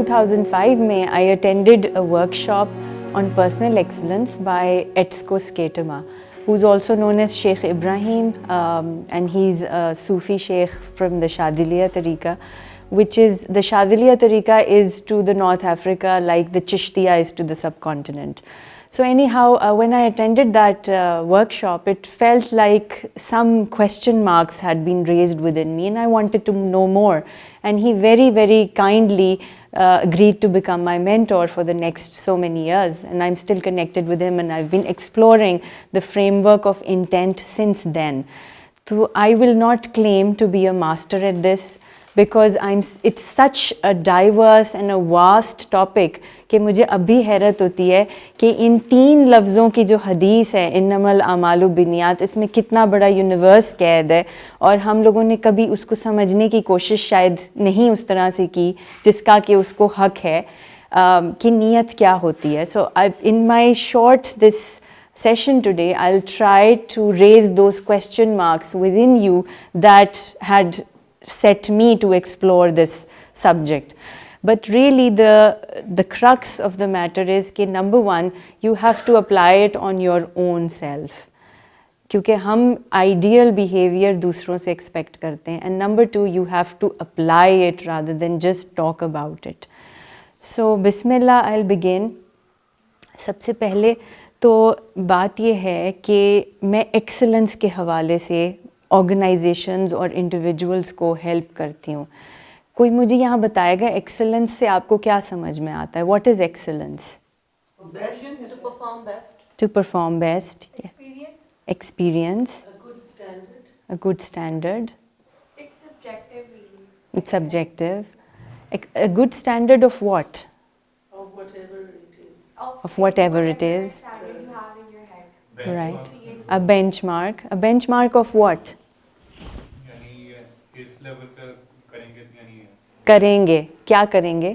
2005 में I attended a workshop on personal excellence by Etsuko Schuitema, who's also known as Shaykh Ebrahim, and he's a Sufi Sheikh from the Shadiliya Tariqa, which is, the Shadiliya Tariqa is to the North Africa like the Chishtiya is to the subcontinent. So anyhow, when I attended that workshop, it felt like some question marks had been raised within me and I wanted to know more. And he very, very kindly agreed to become my mentor for the next so many years. And I'm still connected with him and I've been exploring the framework of intent since then. So I will not claim to be a master at this, because it's such a diverse and a vast topic कि मुझे अभी हैरत होती है कि इन 3 लफ्ज़ों की जो हदीस है, इन्नमल अमालु बिनियात, इसमें कितना बड़ा यूनिवर्स कैद है और हम लोगों ने कभी उसको समझने की कोशिश शायद नहीं उस तरह से की जिसका कि उसको हक है कि नीयत क्या होती है. So in my short this session today, I'll try to raise those question marks within you that had set me to explore this subject. But really the crux of the matter is कि number one, you have to apply it on your own self, क्योंकि हम ideal behavior दूसरों से expect करते हैं, and number two, you have to apply it rather than just talk about it. So Bismillah, I'll begin. सबसे पहले तो बात ये है कि मैं excellence के हवाले से ऑर्गेनाइजेशंस और इंडिविजुअल्स को हेल्प करती हूँ. कोई मुझे यहाँ बताएगा एक्सेलेंस से आपको क्या समझ में आता है? What is excellence? To perform best. Experience. A good standard. It's subjective. A good standard of what? Of whatever it is. Right. A benchmark. A benchmark of what? करेंगे. क्या करेंगे?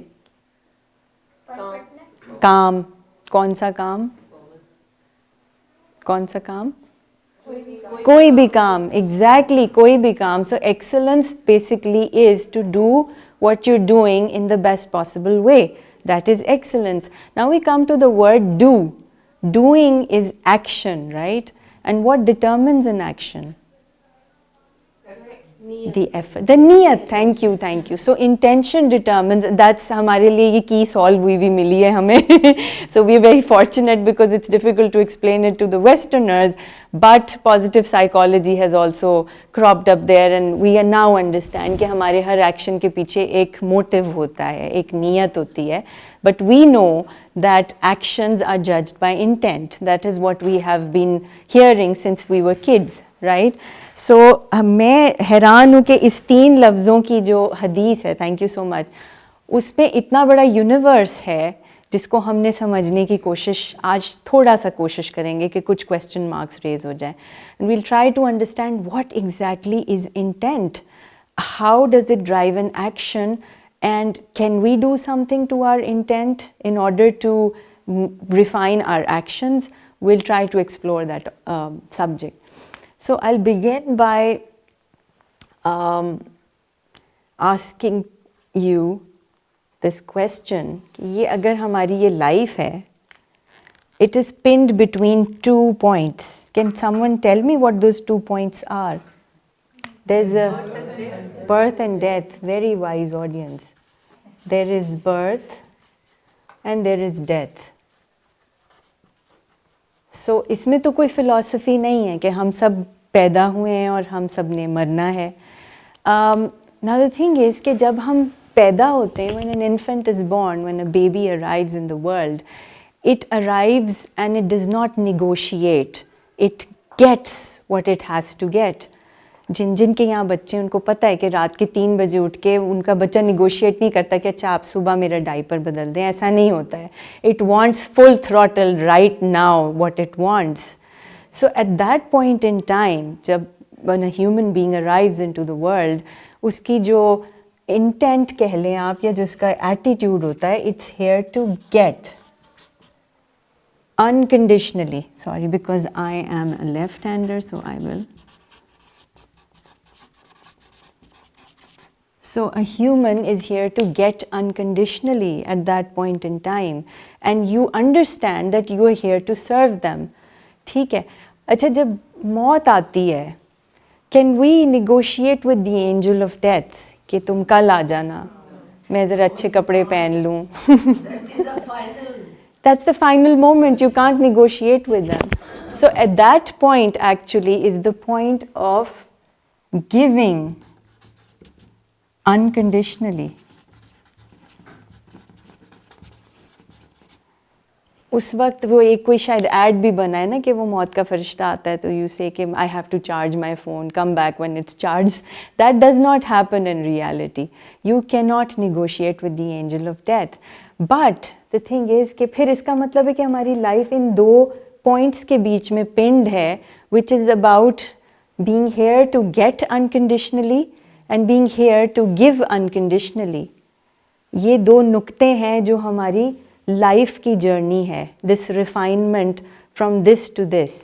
काम. कौन सा काम? कौन सा काम? कोई भी काम. Exactly, कोई भी काम. So excellence basically is to do what you're doing in the best possible way. That is excellence. Now we come to the word do. Doing is action, right? And what determines an action? The effort. The niyat. Thank you. So intention determines, that's हमारे लिए ये key solve हुई भी मिली है हमें. So we are very fortunate because it's difficult to explain it to the Westerners, but positive psychology has also cropped up there and we are now understand कि हमारे हर action के पीछे एक motive होता है, एक नियत होती है. But we know that actions are judged by intent. That is what we have been hearing since we were kids, right? So मैं हैरान हूँ कि इस 3 लफ्ज़ों की जो हदीस है, थैंक यू सो मच, उसमें इतना बड़ा यूनिवर्स है जिसको हमने समझने की कोशिश आज थोड़ा सा कोशिश करेंगे कि कुछ क्वेश्चन मार्क्स रेज हो जाएं. And we'll try to understand what exactly is intent, how does it drive an action, and can we do something to our intent in order to refine our actions? We'll try to explore that subject. So I'll begin by asking you this question. ये अगर हमारी ये life है, it is pinned between 2 points. Can someone tell me what those 2 points are? There's a birth and death. Very wise audience. There is birth and there is death. So इसमें तो कोई philosophy नहीं है कि हम सब पैदा हुए हैं और हम सब ने मरना है. Now the thing is कि जब हम पैदा होते हैं, when an infant is born, when a baby arrives in the world, it arrives and it does not negotiate. It gets what it has to get. जिन के यहाँ बच्चे, उनको पता है कि रात के 3 बजे उठ के उनका बच्चा निगोशिएट नहीं करता कि अच्छा आप सुबह मेरा डायपर बदल दें, ऐसा नहीं होता है. It wants full throttle right now what it wants. So at that point in time, जब when a human being arrives into the world, उसकी जो इंटेंट कह लें आप या जो उसका एटीट्यूड होता है, it's here to get unconditionally. Sorry, because I am a left-hander, so I will. So a human is here to get unconditionally at that point in time, and you understand that you are here to serve them. ठीक है. अच्छा, जब मौत आती है, can we negotiate with the angel of death कि तुम कल आ जाना, मैं ज़रा अच्छे कपड़े पहन लूँ? That's the final moment. You can't negotiate with them. So at that point actually is the point of giving unconditionally. उस वक्त वो एक कोई शायद ऐड भी बना है ना कि वो मौत का फरिश्ता आता है तो यू से कि I have to charge my phone, come back when it's charge. That does not happen in reality. You can not negotiate with the angel of death. But the thing is कि फिर इसका मतलब है कि हमारी life in दो points के बीच में पिंड है, which is about being here to get unconditionally and being here to give unconditionally. ये दो नुक्ते हैं जो हमारी लाइफ की जर्नी है, this refinement from this to this.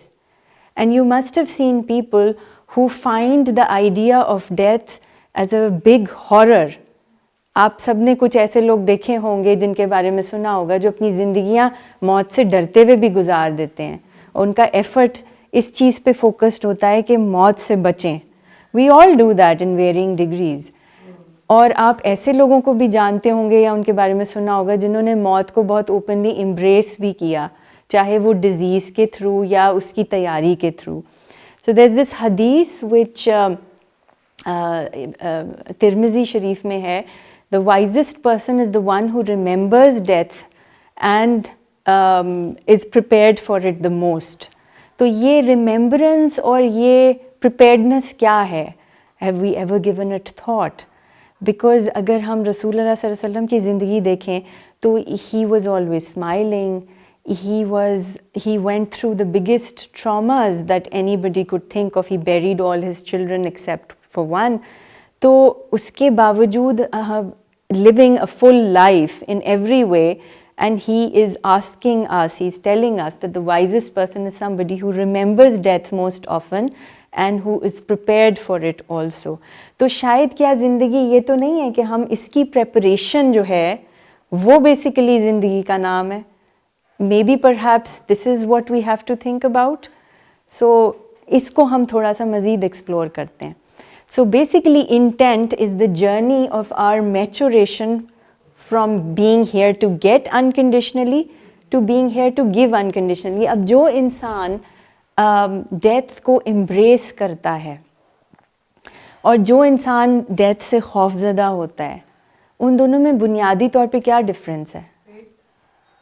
And you must have seen people who find the idea of death as a big horror. आप सबने कुछ ऐसे लोग देखे होंगे जिनके बारे में सुना होगा जो अपनी ज़िंदगियाँ मौत से डरते हुए भी गुजार देते हैं. उनका एफर्ट इस चीज़ पे फोकस्ड होता है कि मौत से बचें. We all do that in varying degrees. और आप ऐसे लोगों को भी जानते होंगे या उनके बारे में सुना होगा जिन्होंने मौत को बहुत ओपनली एम्ब्रेस भी किया, चाहे वो डिज़ीज़ के थ्रू या उसकी तैयारी के through. So there is this हदीस विच तिरमिज़ी शरीफ में है, the wisest person is the one who remembers death and is prepared for it the most. तो ये रिमेंबरेंस और ये प्रिपेयर्डनेस क्या है? Have we ever given it thought? Because अगर हम रसूल अल्लाह सल्लल्लाहु अलैहि वसल्लम की ज़िंदगी देखें तो he was always smiling, he went through the biggest traumas that anybody could think of. He buried all his children except for one. तो उसके बावजूद living a full life in every way, and he is asking us, he's telling us that the wisest person is somebody who remembers death most often and who is prepared for it also. तो शायद क्या ज़िंदगी ये तो नहीं है कि हम इसकी preparation जो है वो basically ज़िंदगी का नाम है. Maybe perhaps this is what we have to think about. So इसको हम थोड़ा सा मज़ीद explore करते हैं. So basically intent is the journey of our maturation from being here to get unconditionally to being here to give unconditionally. अब जो इंसान डेथ को embrace करता है और जो इंसान डेथ से खौफज़दा होता है, उन दोनों में बुनियादी तौर पे क्या डिफरेंस है?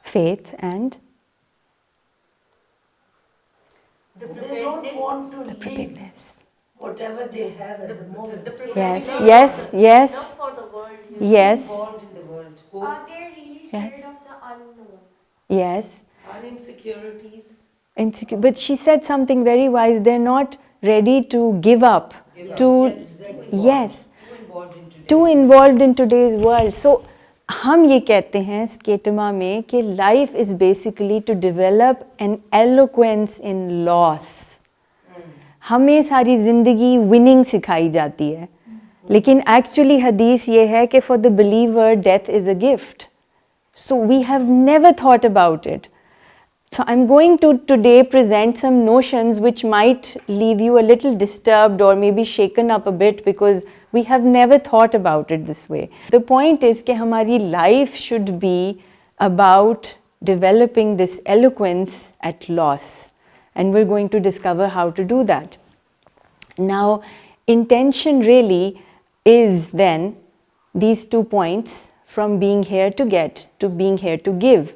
Faith and the preparedness. The preparedness. Whatever they have at the moment. Yes, yes, yes. Not for the world. Yes. Involved in the world. Are they really scared Yes. of the unknown? Yes. Are insecurities. Insecure. But she said something very wise. They're not ready to give up. To Exactly. yes. Too involved in today. Too involved in today's world. So हम ये कहते हैं स्केटमा में कि life is basically to develop an eloquence in loss. हमें सारी ज़िंदगी winning सिखाई जाती है, लेकिन एक्चुअली हदीस ये है कि for the believer death is a gift. So we have never thought about it. So I'm going to today present some notions which might leave you a little disturbed or maybe shaken up a bit because we have never thought about it this way. The point is कि हमारी life should be about developing this eloquence at loss, and we're going to discover how to do that. Now, intention really is then these 2 points from being here to get to being here to give.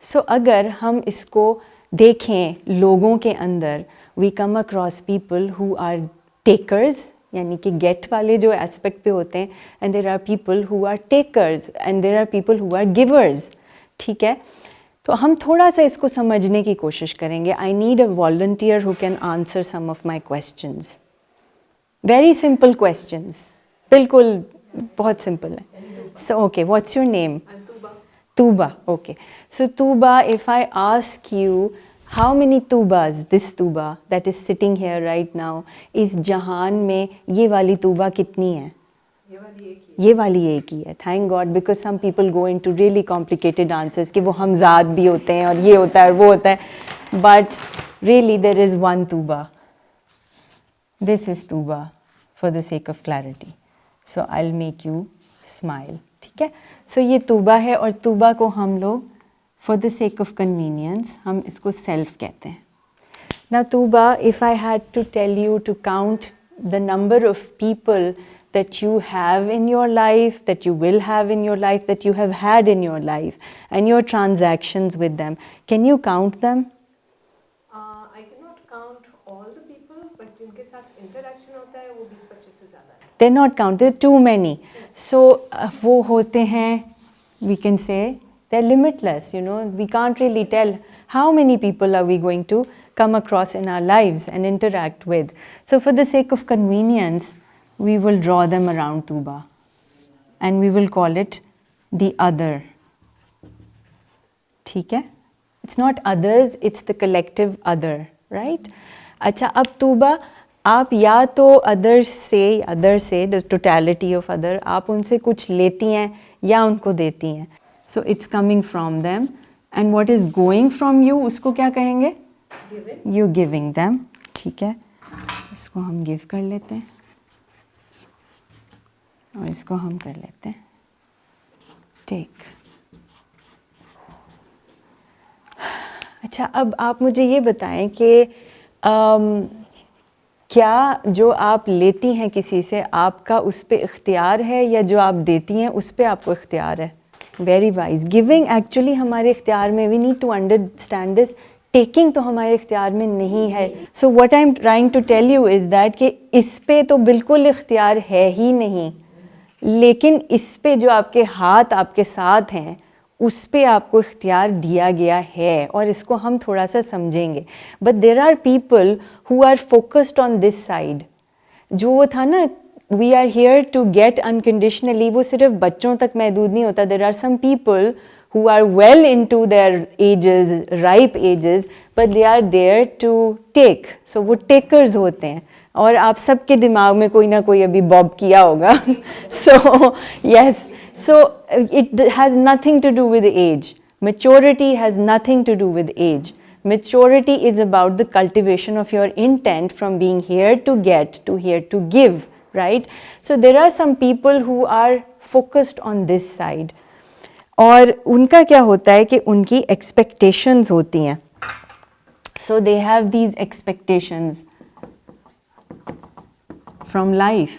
So अगर हम इसको देखें लोगों के अंदर, we come across people who are takers, यानी कि get वाले जो aspect पे होते हैं, and there are people who are takers and there are people who are givers. ठीक है, तो हम थोड़ा सा इसको समझने की कोशिश करेंगे. I need a volunteer who can answer some of my questions. Very simple questions. बिल्कुल बहुत simple है. So okay, what's your name? Tuba, okay. So Tuba, if I ask you how many Tubas, this Tuba that is sitting here right now, is जहान में ये वाली Tuba कितनी है? ये वाली एक ही है. Thank God, because some people go into really complicated answers कि वो हमजाद भी होते हैं और ये होता है और वो होता है. But really there is one tuba. This is tuba for the sake of clarity. So I'll make you smile. ठीक है? So ये tuba है और tuba को हम लोग for the sake of convenience हम इसको self कहते हैं. Now tuba, if I had to tell you to count the number of people that you have in your life, that you will have in your life, that you have had in your life, and your transactions with them, can you count them? I cannot count all the people, but जिनके साथ interaction होता है वो 20-25 से ज़्यादा है. They're not counted, too many. So वो होते हैं, we can say, they're limitless, you know, we can't really tell how many people are we going to come across in our lives and interact with. So for the sake of convenience, we will draw them around tuba and we will call it the other. ठीक है? It's not others, it's the collective other, right? अच्छा, अब tuba आप या तो other से the totality of other, आप उनसे कुछ लेती हैं या उनको देती हैं. So it's coming from them, and what is going from you उसको क्या कहेंगे? You giving them. ठीक है, इसको हम give कर लेते हैं और इसको हम कर लेते हैं take. अच्छा, अब आप मुझे ये बताएं कि क्या जो आप लेती हैं किसी से आपका उस पे इख्तियार है या जो आप देती हैं उस पे आपको इख्तियार है? Very wise. गिविंग एक्चुअली हमारे इख्तियार में, we need to understand this. Taking तो हमारे इख्तियार में नहीं है. So what I am trying to tell you is that कि इस पे तो बिल्कुल इख्तियार है ही नहीं, लेकिन इस पे जो आपके हाथ आपके साथ हैं उस पे आपको इख्तियार दिया गया है और इसको हम थोड़ा सा समझेंगे. But there are people who are focused on this side. जो वो था ना, we are here to get unconditionally, वो सिर्फ बच्चों तक महदूद नहीं होता. There are some people who are well into their ages, ripe ages, but they are there to take. So वो takers होते हैं और आप सबके दिमाग में कोई ना कोई अभी बॉब किया होगा. So yes, so it has nothing to do with age. Maturity has nothing to do with age. Maturity is about the cultivation of your intent from being here to get to here to give, right? So there are some people who are focused on this side. और उनका क्या होता है कि उनकी expectations होती हैं. So they have these expectations from life.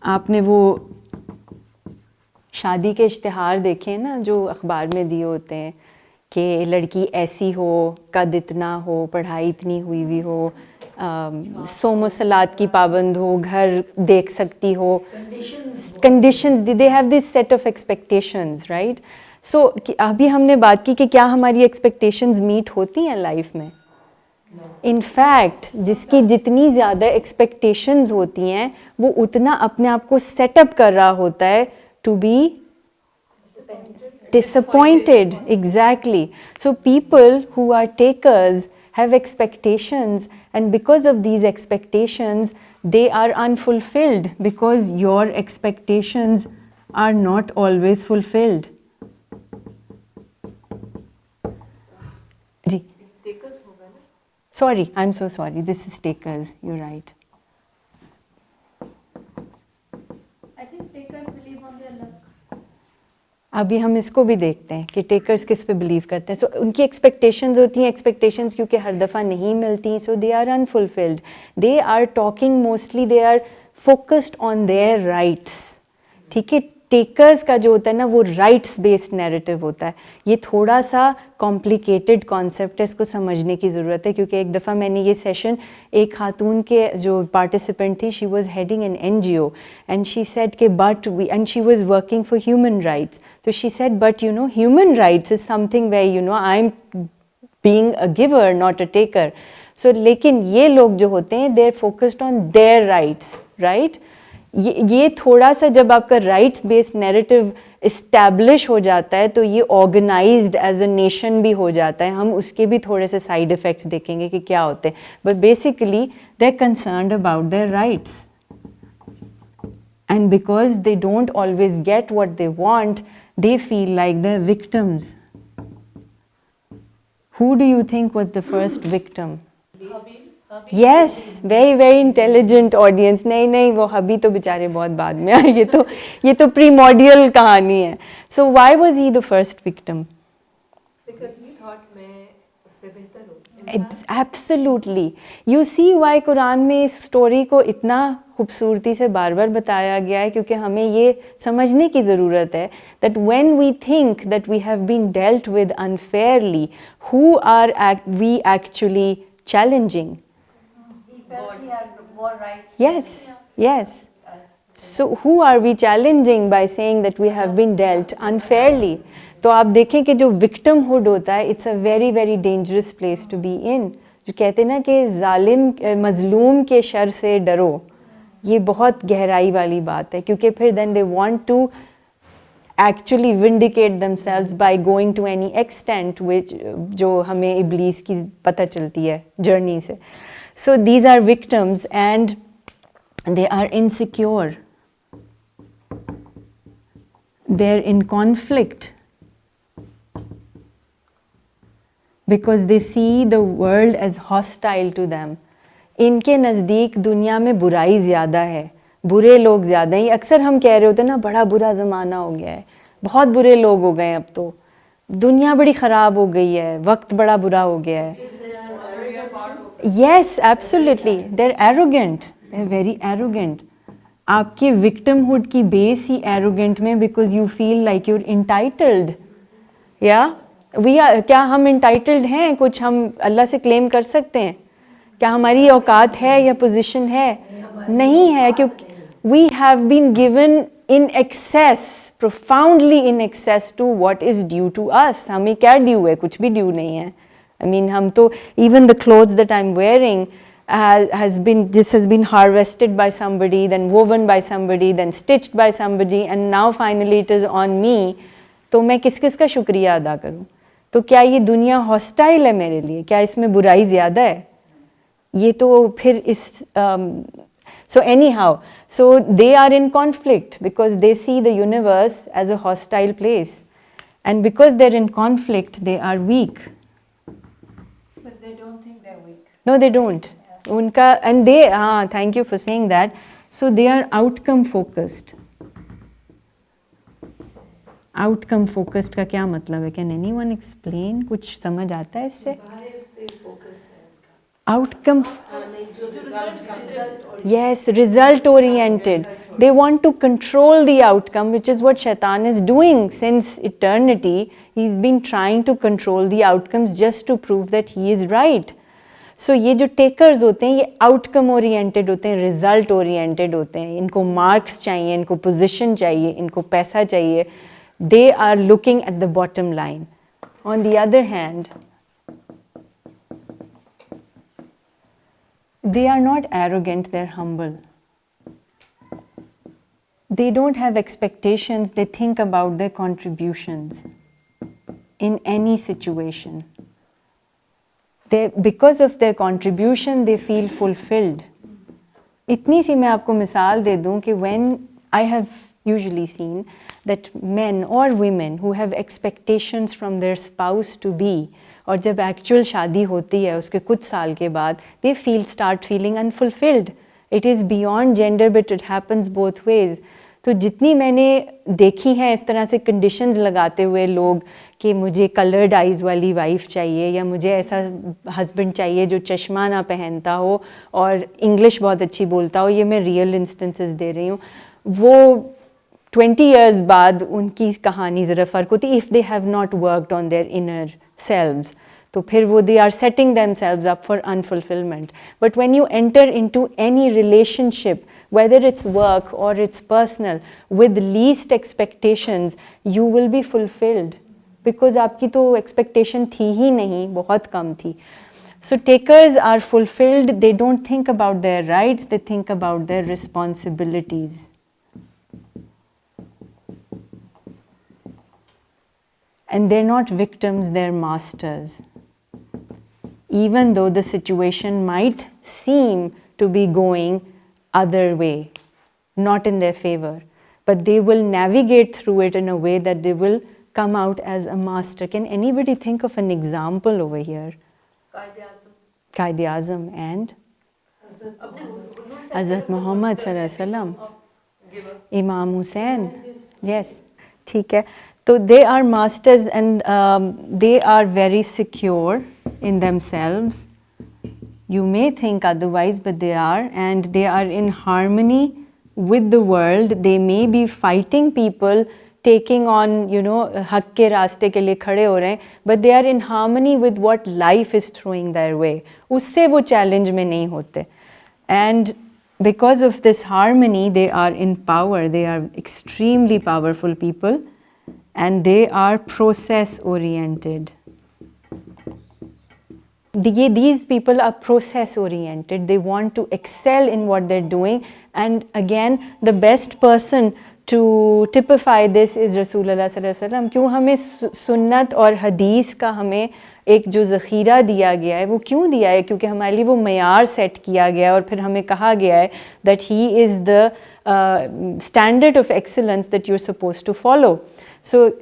आपने वो शादी के इश्तिहार देखे ना जो अखबार में दिए होते हैं कि लड़की ऐसी हो, कद इतना हो, पढ़ाई इतनी हुई हुई हो, सोमो सलात की पाबंद हो, घर देख सकती हो, conditions. They have this set of expectations, right? So अभी हमने बात की कि क्या हमारी एक्सपेक्टेशंस मीट होती हैं लाइफ में. इन फैक्ट जिसकी जितनी ज़्यादा एक्सपेक्टेशंस होती हैं वो उतना अपने आप को सेटअप कर रहा होता है to be disappointed. Exactly. So people who are takers have expectations, and because of these expectations they are unfulfilled because your expectations are not always fulfilled. जी, Takers होगा ना? sorry, I'm so sorry, this is takers, you're right. I think takers believe on their luck. अभी हम इसको भी देखते हैं कि टेकर्स किस पे बिलीव करते हैं. सो उनकी एक्सपेक्टेशंस होती हैं, एक्सपेक्टेशंस क्योंकि हर दफ़ा नहीं मिलती, so they are unfulfilled. They are talking mostly, they are focused on their rights. ठीक है, टेकर्स का जो होता है ना वो राइट्स बेस्ड नैरेटिव होता है. ये थोड़ा सा कॉम्प्लिकेटेड कॉन्सेप्ट है, इसको समझने की ज़रूरत है. क्योंकि एक दफ़ा मैंने ये सेशन एक खातून के जो पार्टिसिपेंट थी, she was heading an NGO and she said कि but we, and she was working for human rights. तो she said but you know human rights is something where you know I am being a giver not a taker. So लेकिन ये लोग जो होते हैं they are focused on their rights, right? ये थोड़ा सा जब आपका राइट्स बेस्ड नैरेटिव इस्टेब्लिश हो जाता है तो ये ऑर्गेनाइज्ड एज अ नेशन भी हो जाता है. हम उसके भी थोड़े से साइड इफ़ेक्ट्स देखेंगे कि क्या होते हैं. But basically they are concerned about their rights. And because they don't always get what they want, they feel like they're victims. Who do you think was the first victim? Yes, very very intelligent audience. नहीं वो हबी तो बेचारे बहुत बाद में आए. ये तो primordial कहानी है. So why was he the first victim? Because he thought मैं उससे बेहतर हूँ. Absolutely. You see why Quran में इस स्टोरी को इतना खूबसूरती से बार बार बताया गया है, क्योंकि हमें ये समझने की ज़रूरत है that when we think that we have been dealt with unfairly, who are we actually challenging? He felt he had more rights. Yes, yes. So who are we challenging by saying that we have been dealt unfairly? तो आप देखें कि जो victimhood होता है, it's a very very dangerous place to be in. जो कहते हैं ना कि जालिम मजलूम के शर से डरो, ये बहुत गहराई वाली बात है, क्योंकि फिर then they want to actually vindicate themselves by going to any extent which जो हमें इब्लीस की पता चलती है journey से. So these are victims and they are insecure. They're in conflict because they see the world as hostile to them. इनके नज़दीक दुनिया में बुराई ज़्यादा है, बुरे लोग ज़्यादा हैं. अक्सर हम कह रहे होते हैं ना, बड़ा बुरा ज़माना हो गया है, बहुत बुरे लोग हो गए, अब तो दुनिया बड़ी ख़राब हो गई है, वक्त बड़ा बुरा हो गया है. Yes, absolutely. They're arrogant. They're very arrogant. आपकी victimhood की base ही arrogant में, because you feel like you're entitled. Yeah? क्या हम entitled हैं? कुछ हम अल्लाह से claim कर सकते हैं? क्या हमारी औकात है या position है? नहीं है, क्योंकि we have been given in excess, profoundly in excess to what is due to us. हमें क्या due है? कुछ भी due नहीं है. I mean, हम तो even the clothes that I'm wearing has been harvested by somebody, then woven by somebody, then stitched by somebody, and now finally it is on me. तो मैं किस किस का शुक्रिया अदा करूं? तो क्या ये दुनिया hostile है मेरे लिए? क्या इसमें बुराई ज़्यादा है? ये तो फिर इस so anyhow, so they are in conflict because they see the universe as a hostile place, and because they're in conflict, they are weak. But they don't think they're weak. No, they don't. उनका and they thank you for saying that. So they are outcome focused. Outcome focused का क्या मतलब है? Can anyone explain? कुछ समझ आता है इससे? Outcome. Yes, result oriented. They want to control the outcome, which is what Shaitan is doing since eternity. He's been trying to control the outcomes just to prove that he is right. So ये जो takers होते हैं, ये outcome oriented होते हैं, result oriented होते हैं. इनको marks चाहिए, इनको position चाहिए, इनको पैसा चाहिए. They are looking at the bottom line. On the other hand, they are not arrogant, they're humble. They don't have expectations, they think about their contributions in any situation. Because of their contribution, they feel fulfilled. इतनी सी मैं आपको मिसाल दे दूं कि when I have usually seen that men or women who have expectations from their spouse to be, और जब actual शादी होती है उसके कुछ साल के बाद, they start feeling unfulfilled. It is beyond gender, but it happens both ways. तो जितनी मैंने देखी हैं इस तरह से conditions लगाते हुए लोग कि मुझे colored eyes वाली wife चाहिए, या मुझे ऐसा husband चाहिए जो चश्मा ना पहनता हो और English बहुत अच्छी बोलता हो, ये मैं real instances दे रही हूँ, वो 20 years बाद उनकी कहानी ज़रा फ़र्क होती, if they have not worked on their inner selves. तो फिर वो they are setting themselves up for unfulfillment. But when you enter into any relationship, whether it's work or it's personal, with least expectations, you will be fulfilled. Because आपकी तो expectation थी ही नहीं, बहुत कम थी. So takers are fulfilled, they don't think about their rights, they think about their responsibilities. And they're not victims, they're masters. Even though the situation might seem to be going other way, not in their favor, but they will navigate through it in a way that they will come out as a master. Can anybody think of an example over here? Qaid-e-Azam and Hazrat Muhammad Sallallahu Alaihi Wasallam, Imam Hussain. Yes, ठीक है. So they are masters, and they are very secure in themselves. You may think otherwise, but they are, and they are in harmony with the world. They may be fighting people, taking on, हक के रास्ते के लिए खड़े हो रहे हैं, but they are in harmony with what life is throwing their way. उससे वो challenge में नहीं होते. And because of this harmony, they are in power. They are extremely powerful people, and they are process oriented. These people are process oriented. They want to excel in what they're doing, and again, the best person to typify this is Rasulullah sallallahu alaihi wasallam. क्यों हमें सुन्नत और हदीस का हमें एक जो ज़ख़ीरा दिया गया है, वो क्यों दिया है? क्योंकि हमारे लिए वो मयार सेट किया गया है, और फिर हमें कहा गया है that he is the standard of excellence that you're supposed to follow. So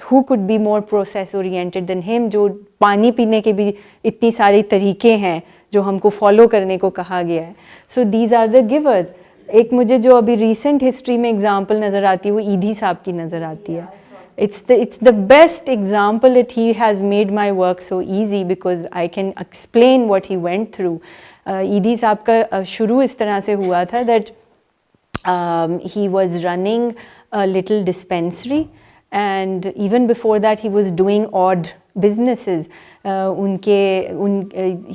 who could be more process oriented than him? जो पानी पीने के भी इतनी सारी तरीके हैं जो हमको फॉलो करने को कहा गया है. So these are the givers. एक मुझे जो अभी recent history में example नज़र आती है, वो ईदी साहब की नज़र आती है. It's the best example that he has made my work so easy because I can explain what he went through. ईदी साहब का शुरू इस तरह से हुआ था that he was running a little dispensary, and even before that he was doing odd businesses.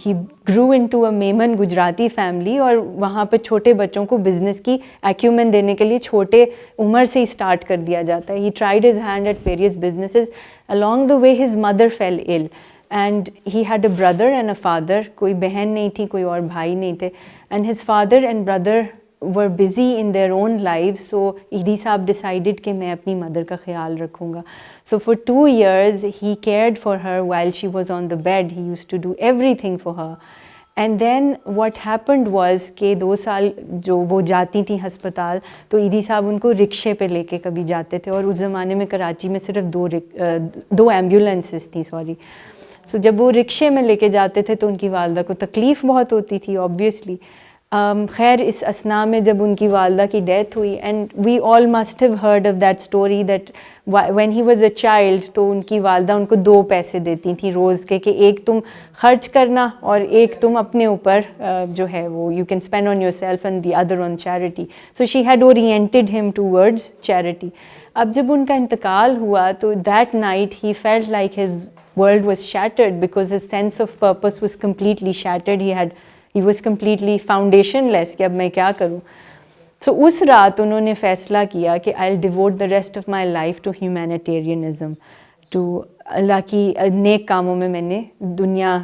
He grew into a Memon Gujarati family, और वहाँ पे छोटे बच्चों को business की acumen देने के लिए छोटे उम्र से ही start कर दिया जाता है. He tried his hand at various businesses. Along the way his mother fell ill, and he had a brother and a father. कोई बहन नहीं थी, कोई और भाई नहीं थे, and his father and brother were busy in their own lives. So Idi Saab decided कि मैं अपनी mother का ख्याल रखूँगा. So for 2 years he cared for her while she was on the bed. He used to do everything for her. And then what happened was कि 2 साल जो वो जाती थी हस्पताल, तो ईदी साहब उनको रिक्शे पे लेके कभी जाते थे, और उस ज़माने में कराची में सिर्फ 2 एम्बुलेंसेस थी, सॉरी. So जब वो रिक्शे में लेके जाते थे तो उनकी वालदा को तकलीफ़ बहुत होती थी ऑब्वियसली. खैर इस असना में जब उनकी वालदा की डेथ हुई, and we all must have heard of that story that when he was a child, तो उनकी वालदा उनको 2 पैसे देती थी रोज़ के, कि एक तुम खर्च करना और एक तुम अपने ऊपर जो है वो you can spend on yourself, and the other on charity. So she had oriented him towards charity. अब जब उनका इंतकाल हुआ तो that night he felt like his world was shattered because his sense of purpose was completely shattered. He was completely foundationless कि अब मैं क्या करूँ. So उस रात उन्होंने फ़ैसला किया कि I'll devote the rest of my life to humanitarianism, to अल्लाह की नेक कामों में मैंने दुनिया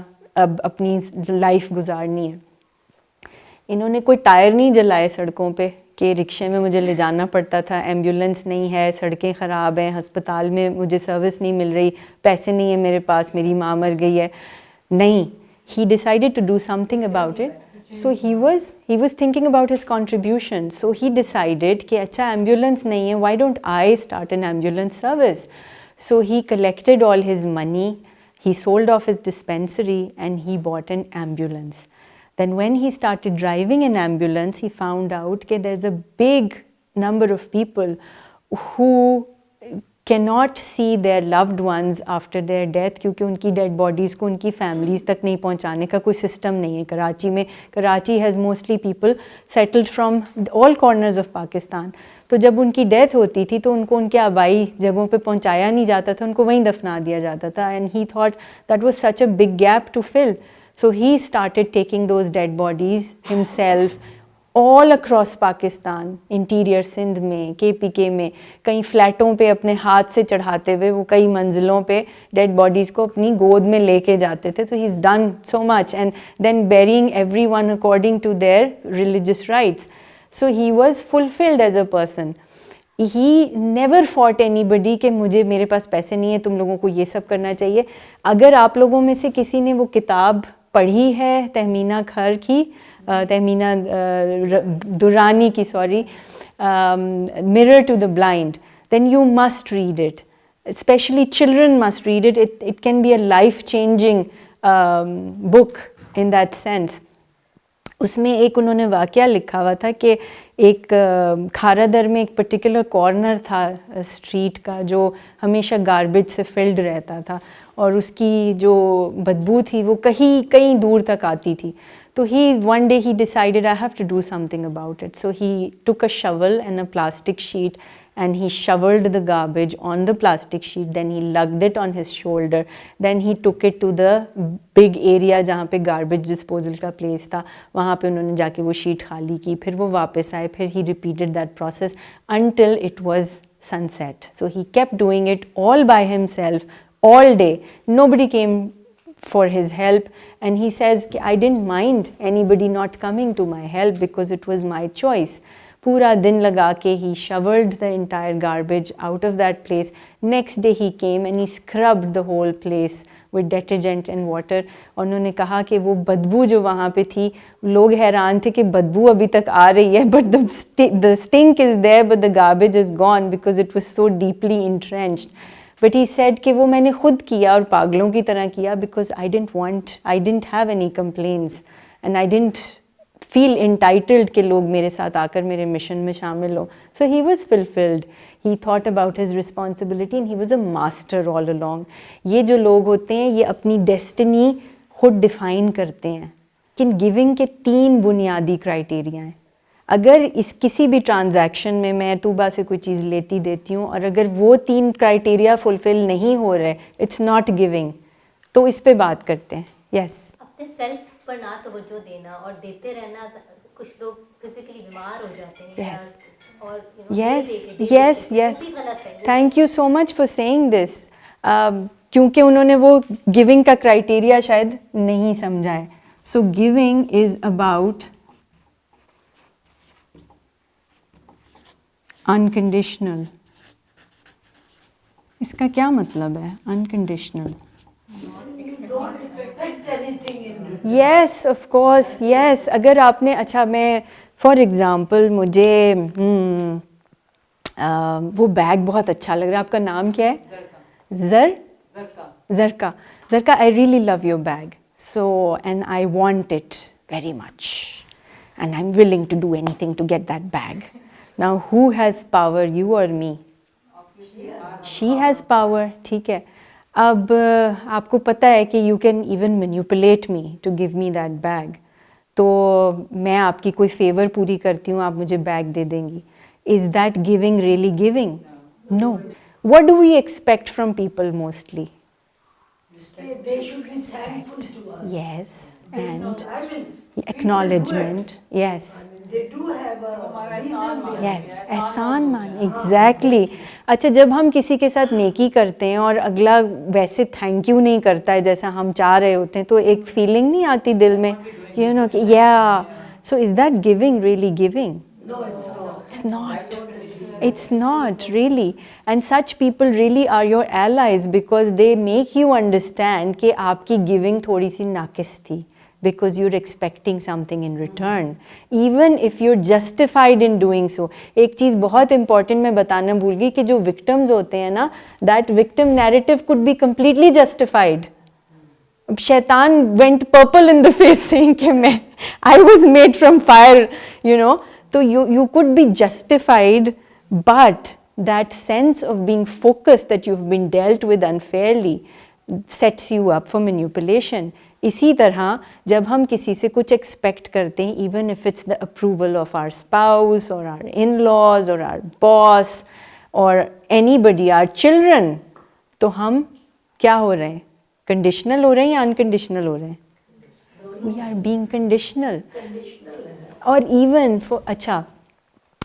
अब अपनी लाइफ गुजारनी है. इन्होंने कोई टायर नहीं जलाए सड़कों पे कि रिक्शे में मुझे ले जाना पड़ता था, एम्बुलेंस नहीं है, सड़कें ख़राब हैं, हस्पताल में मुझे सर्विस नहीं मिल रही, पैसे नहीं है मेरे पास, मेरी माँ मर गई है. नहीं, he decided to do something about it. So he was thinking about his contribution. So he decided कि अच्छा एम्बुलेंस नहीं है, why don't I start an ambulance service? So he collected all his money, he sold off his dispensary, and he bought an ambulance. Then when he started driving an ambulance, he found out that there's a big number of people who cannot see their loved ones after their death, क्योंकि उनकी dead bodies को उनकी families तक नहीं पहुंचाने का कोई system नहीं है कराची में. Karachi has mostly people settled from all corners of Pakistan. तो जब उनकी death होती थी तो उनको उनके आबाई जगहों पे पहुंचाया नहीं जाता था, उनको वहीं दफना दिया जाता था. And he thought that was such a big gap to fill. So he started taking those dead bodies himself all across Pakistan, interior Sindh में, KPK में, कई फ्लैटों पे अपने हाथ से चढ़ाते हुए वो कई मंजिलों पे dead bodies को अपनी गोद में लेके जाते थे. So he's done so much, and then burying everyone according to their religious rites. So he was fulfilled as a person. He never fought anybody कि मुझे मेरे पास पैसे नहीं है, तुम लोगों को ये सब करना चाहिए. अगर आप लोगों में से किसी ने वो किताब पढ़ी है तहमीना खर की, तहमीना दुरानी की, sorry, mirror to the blind, then you must read it. Especially children must read it. It can be a life-changing book in that sense. उसमें एक उन्होंने वाक़या लिखा हुआ था कि एक खारादर में एक पर्टिकुलर कॉर्नर था स्ट्रीट का जो हमेशा गार्बेज से फिल्ड रहता था और उसकी जो बदबू थी वो कहीं दूर तक आती थी. तो one day he decided I have to do something about it. So he took a shovel and a plastic sheet and he shoveled the garbage on the plastic sheet. Then he lugged it on his shoulder. Then he took it to the big area जहाँ पे garbage disposal का place था. वहाँ पे उन्होंने जाके वो sheet खाली की. फिर वो वापस आए. फिर he repeated that process until it was sunset. So he kept doing it all by himself all day. Nobody came for his help, and he says I didn't mind anybody not coming to my help because it was my choice. पूरा दिन लगा के he shoveled the entire garbage out of that place. Next day he came and he scrubbed the whole place with detergent and water. और उन्होंने कहा कि वो बदबू जो वहाँ पे थी, लोग हैरान थे कि बदबू अभी तक आ रही है, but the stink is there but the garbage is gone because it was so deeply entrenched. But he said कि वो मैंने खुद किया और पागलों की तरह किया because I didn't have any complaints and I didn't feel entitled कि लोग मेरे साथ आकर मेरे मिशन में शामिल हो. So he was fulfilled. He thought about his responsibility and he was a master all along. ये जो लोग होते हैं ये अपनी destiny खुद define करते हैं. लेकिन गिविंग के 3 बुनियादी क्राइटेरिया हैं. अगर इस किसी भी ट्रांजैक्शन में मैं तूबा से कोई चीज़ लेती देती हूँ और अगर वो 3 क्राइटेरिया फुलफिल नहीं हो रहे, इट्स नॉट गिविंग. तो इस पे बात करते हैं. यस, अपने सेल्फ पर ना तवज्जो देना और देते रहना. कुछ लोग फिजिकली बीमार हो जाते हैं. यस, और yes, yes. Thank you so much for saying this. क्योंकि उन्होंने वो गिविंग का क्राइटेरिया शायद नहीं समझा है. So giving is about unconditional. इसका क्या मतलब है unconditional? Yes, of course, yes. अगर आपने अच्छा मैं फॉर एग्ज़ाम्पल मुझे वो बैग बहुत अच्छा लग रहा है. आपका नाम क्या है? Zarka. I really love your bag. So and I want it very much and I am willing to do anything to get that bag. Now who has power, you or me? She has power. ठीक है. अब आपको पता है कि you can even manipulate me to give me that bag. तो मैं आपकी कोई फेवर पूरी करती हूँ, आप मुझे बैग दे देंगी. Is that giving really giving? No. What do we expect from people mostly? They should be thankful to us. Yes, and I mean, acknowledgement. Yes. they do have a reason behind yes, it. एहसान मान. Exactly. अच्छा, जब हम किसी के साथ नेकी करते हैं और अगला वैसे थैंक यू नहीं करता है जैसा हम चाह रहे होते हैं, तो एक फीलिंग नहीं आती दिल में, यू नो कि या. So is that giving really giving? No, it's not. It's not. It's not really. And such people really are your allies because they make you understand कि आपकी गिविंग थोड़ी सी नाकिस थी. Because you're expecting something in return, even if you're justified in doing so. एक चीज़ बहुत important मैं बताना भूल गई कि जो victims होते हैं ना, that victim narrative could be completely justified. शैतान went purple in the face saying कि मैं I was made from fire, you know. तो you could be justified, but that sense of being focused that you've been dealt with unfairly sets you up for manipulation. इसी तरह जब हम किसी से कुछ एक्सपेक्ट करते हैं, even if it's the approval of our spouse और आवर इन लॉज और आवर बॉस और एनीबडी, आवर चिल्ड्रन, तो हम क्या हो रहे हैं? कंडीशनल हो रहे हैं या अनकंडीशनल हो रहे हैं? We are being conditional. और इवन फॉर, अच्छा,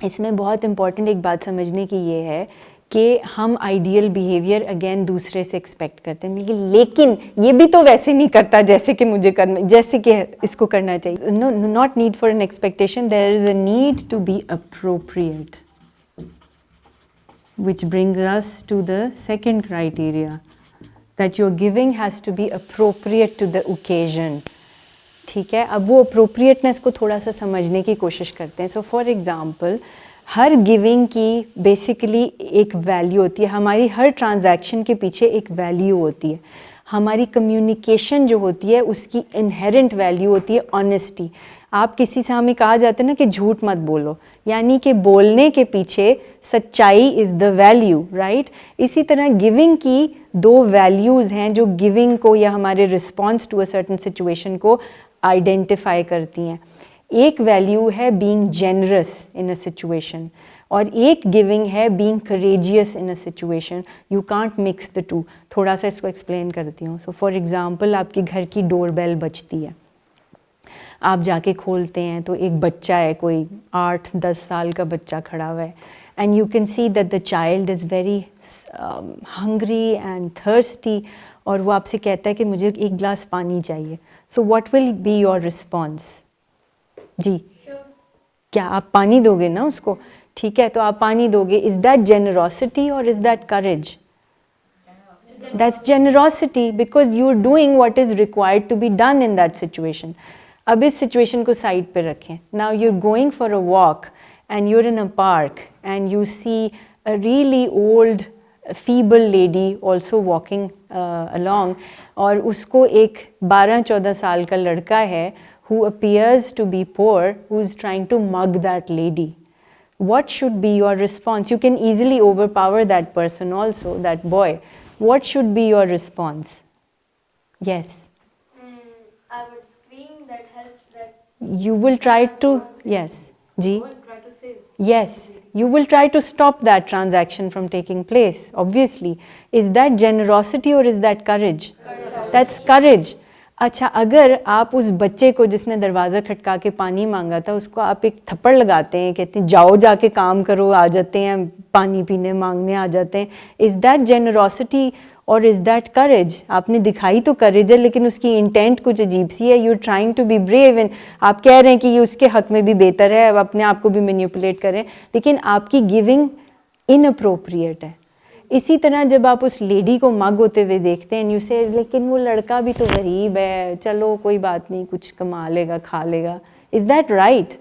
इसमें बहुत इम्पॉर्टेंट एक बात समझने की ये है कि हम आइडियल बिहेवियर अगेन दूसरे से एक्सपेक्ट करते हैं, लेकिन ये भी तो वैसे नहीं करता जैसे कि मुझे करना, जैसे कि इसको करना चाहिए. No, not need for an expectation, there is a need to be appropriate, which brings us to the second criteria, that your giving has to be appropriate to the occasion. ठीक है. अब वो अप्रोप्रिएटनेस को थोड़ा सा समझने की कोशिश करते हैं. सो फॉर एग्ज़ाम्पल हर गिविंग की बेसिकली एक वैल्यू होती है, हमारी हर ट्रांजैक्शन के पीछे एक वैल्यू होती है, हमारी कम्युनिकेशन जो होती है उसकी इनहेरेंट वैल्यू होती है ऑनेस्टी। आप किसी से, हमें कहा जाता है ना कि झूठ मत बोलो, यानी कि बोलने के पीछे सच्चाई इज़ द वैल्यू, राइट। इसी तरह गिविंग की दो वैल्यूज़ हैं जो गिविंग को या हमारे response to a certain situation को आइडेंटिफाई करती हैं। एक वैल्यू है being generous in a situation और एक गिविंग है being courageous in a situation. You can't mix the two. थोड़ा सा इसको एक्सप्लेन करती हूँ। सो फॉर एग्जांपल, आपके घर की डोरबेल बजती है, आप जाके खोलते हैं तो एक बच्चा है, कोई 8-10 साल का बच्चा खड़ा हुआ है, and you can see that the child is very hungry and thirsty, और वो आपसे कहता है कि मुझे एक गिलास पानी चाहिए। So what will be your response? जी, क्या आप पानी दोगे ना उसको? ठीक है, तो आप पानी दोगे। इज़ दैट जेनरोसिटी और is that courage? That's generosity because you're doing what is required to be done in that situation. अब इस situation को side पे रखें. Now you're going for a walk and you're in a park and you see a really old feeble lady also walking along, और उसको एक 12-14 साल का लड़का है who appears to be poor, who is trying to mug that lady. What should be your response? You can easily overpower that person also, that boy. What should be your response? Yes. I would scream that help that. You will try to, yes. Ji? Try to save. Yes. You will try to stop that transaction from taking place, obviously. Is that generosity or is that courage? Courage. That's courage. अच्छा, अगर आप उस बच्चे को जिसने दरवाज़ा खटका के पानी मांगा था, उसको आप एक थप्पड़ लगाते हैं, कहते हैं जाओ जाके काम करो, आ जाते हैं पानी पीने मांगने आ जाते हैं, इज़ दैट जेनरोसिटी और इज़ दैट करेज? आपने दिखाई तो करेज है, लेकिन उसकी इंटेंट कुछ अजीब सी है। You trying to be brave and आप कह रहे हैं कि ये उसके हक में भी बेहतर है, अब अपने आप को भी मैनिपुलेट करें, लेकिन आपकी गिविंग इनअप्रोप्रिएट है। इसी तरह जब आप उस लेडी को मग होते हुए देखते हैं, यू से लेकिन वो लड़का भी तो गरीब है, चलो कोई बात नहीं, कुछ कमा लेगा, खा लेगा, is that right?